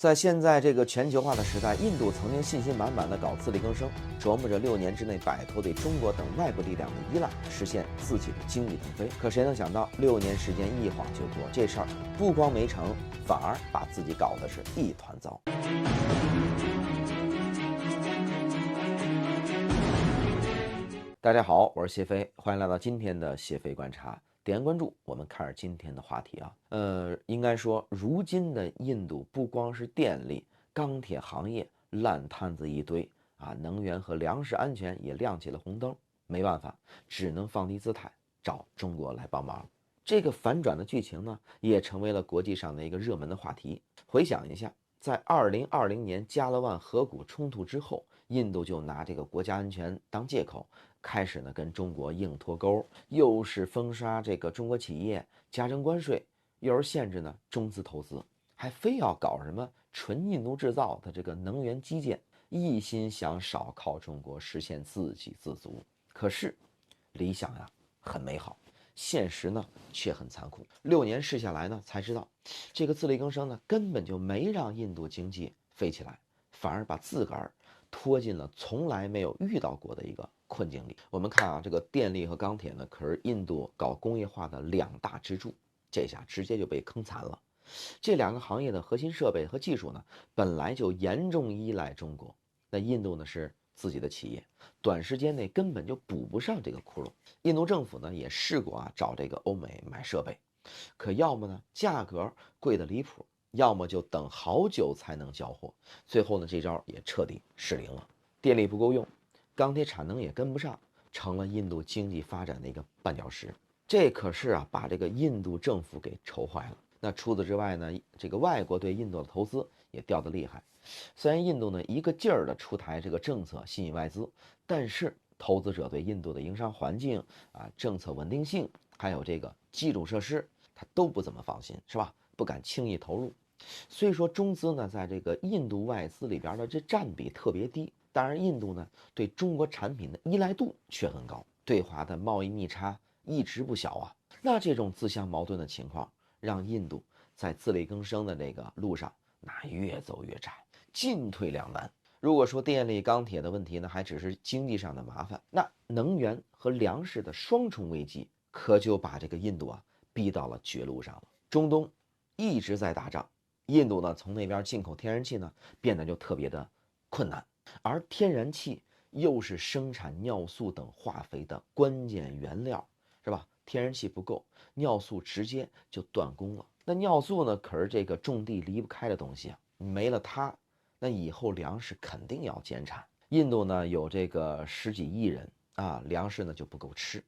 在现在这个全球化的时代，印度曾经信心满满的搞自力更生，琢磨着6年之内摆脱对中国等外部力量的依赖，实现自己的经济腾飞。可谁能想到，6年时间一晃就过，这事儿不光没成，反而把自己搞得是一团糟。大家好，我是谢飞，欢迎来到今天的谢飞观察。点关注，我们看着今天的话题啊。应该说，如今的印度不光是电力、钢铁行业烂摊子一堆啊，能源和粮食安全也亮起了红灯。没办法，只能放低姿态，找中国来帮忙。这个反转的剧情呢，也成为了国际上的一个热门的话题。回想一下，在2020年加勒万河谷冲突之后，印度就拿这个国家安全当借口，开始呢跟中国硬脱钩，又是封杀这个中国企业，加征关税，又是限制呢中资投资，还非要搞什么纯印度制造的这个能源基建，一心想少靠中国实现自给自足。可是理想呀很美好，现实呢却很残酷。6年试下来呢，才知道这个自力更生呢根本就没让印度经济飞起来，反而把自个儿拖进了从来没有遇到过的一个困境里。我们看啊，这个电力和钢铁呢，可是印度搞工业化的2大支柱，这下直接就被坑残了。这2个行业的核心设备和技术呢，本来就严重依赖中国，那印度呢是自己的企业，短时间内根本就补不上这个窟窿。印度政府呢也试过啊找这个欧美买设备，可要么呢价格贵得离谱，要么就等好久才能交货。最后呢这招也彻底失灵了，电力不够用，钢铁产能也跟不上，成了印度经济发展的一个绊脚石。这可是啊把这个印度政府给愁坏了。那除此之外呢，这个外国对印度的投资也掉得厉害。虽然印度呢一个劲儿的出台这个政策吸引外资，但是投资者对印度的营商环境啊、政策稳定性，还有这个基础设施，他都不怎么放心，是吧？不敢轻易投入。所以说中资呢在这个印度外资里边的这占比特别低。当然印度呢对中国产品的依赖度却很高，对华的贸易逆差一直不小啊。那这种自相矛盾的情况，让印度在自力更生的这个路上那越走越窄，进退两难。如果说电力钢铁的问题呢还只是经济上的麻烦，那能源和粮食的双重危机可就把这个印度啊逼到了绝路上了。中东一直在打仗，印度呢从那边进口天然气呢变得就特别的困难，而天然气又是生产尿素等化肥的关键原料，是吧？天然气不够，尿素直接就断供了。那尿素呢，可是这个种地离不开的东西啊，没了它，那以后粮食肯定要减产。印度呢有这个10几亿人啊，粮食呢就不够吃，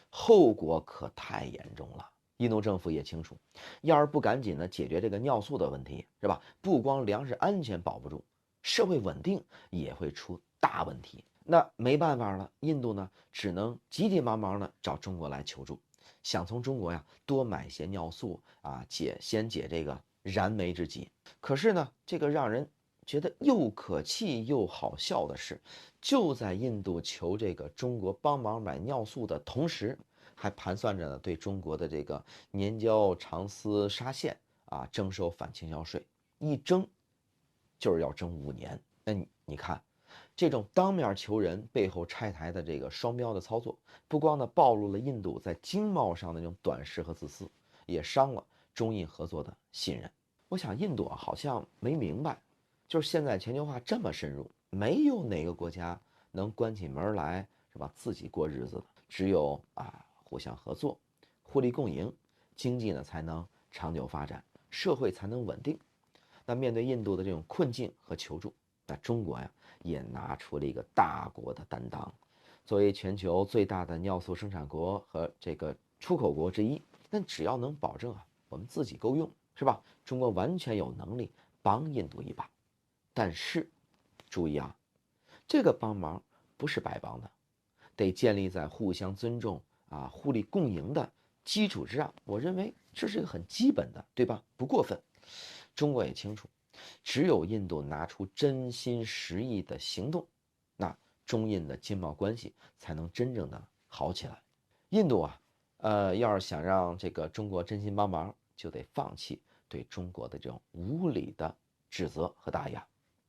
后果可太严重了。印度政府也清楚，要是不赶紧的解决这个尿素的问题，是吧？不光粮食安全保不住，社会稳定也会出大问题。那没办法了，印度呢只能急急忙忙的找中国来求助，想从中国呀多买些尿素啊，先解这个燃眉之急。可是呢，这个让人觉得又可气又好笑的是，就在印度求这个中国帮忙买尿素的同时，还盘算着呢对中国的这个粘胶、长丝、纱线啊征收反倾销税，一征就是要征5年。那你看，这种当面求人背后拆台的这个双标的操作，不光呢暴露了印度在经贸上的这种短视和自私，也伤了中印合作的信任。我想印度啊好像没明白，就是现在全球化这么深入，没有哪个国家能关起门来是吧自己过日子的，只有啊互相合作，互利共赢，经济呢才能长久发展，社会才能稳定。那面对印度的这种困境和求助，那中国呀也拿出了一个大国的担当。作为全球最大的尿素生产国和这个出口国之一，那只要能保证啊我们自己够用，是吧？中国完全有能力帮印度一把。但是注意啊，这个帮忙不是白帮的，得建立在互相尊重啊、互利共赢的基础之上。我认为这是一个很基本的，对吧？不过分。中国也清楚，只有印度拿出真心实意的行动，那中印的经贸关系才能真正的好起来。印度啊，要是想让这个中国真心帮忙，就得放弃对中国的这种无理的指责和打压，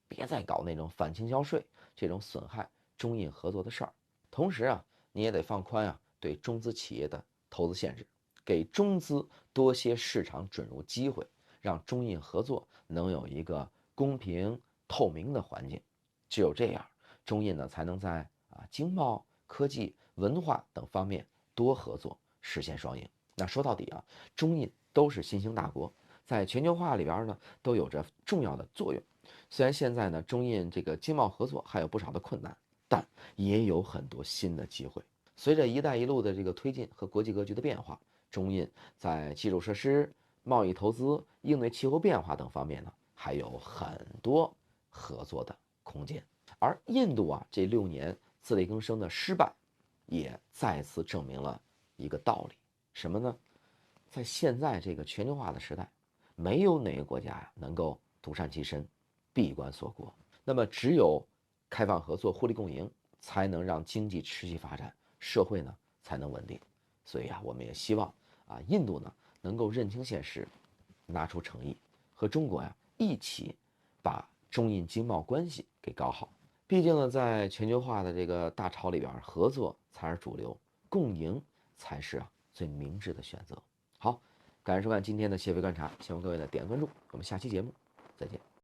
别再搞那种反倾销税这种损害中印合作的事儿。同时啊，你也得放宽啊对中资企业的投资限制，给中资多些市场准入机会，让中印合作能有一个公平透明的环境。只有这样，中印呢才能在经贸、科技、文化等方面多合作，实现双赢。那说到底啊，中印都是新兴大国，在全球化里边呢都有着重要的作用。虽然现在呢中印这个经贸合作还有不少的困难，但也有很多新的机会。随着“一带一路”的这个推进和国际格局的变化，中印在基础设施、贸易投资、应对气候变化等方面呢，还有很多合作的空间。而印度啊，这6年自力更生的失败，也再次证明了一个道理，什么呢？在现在这个全球化的时代，没有哪个国家呀能够独善其身、闭关锁国。那么，只有开放合作、互利共赢，才能让经济持续发展，社会呢才能稳定。所以啊，我们也希望印度呢能够认清现实，拿出诚意，和中国呀一起把中印经贸关系给搞好。毕竟呢，在全球化的这个大潮里边，合作才是主流，共赢才是最明智的选择。好，感谢收看今天的谢飞观察，希望各位呢点关注，我们下期节目再见。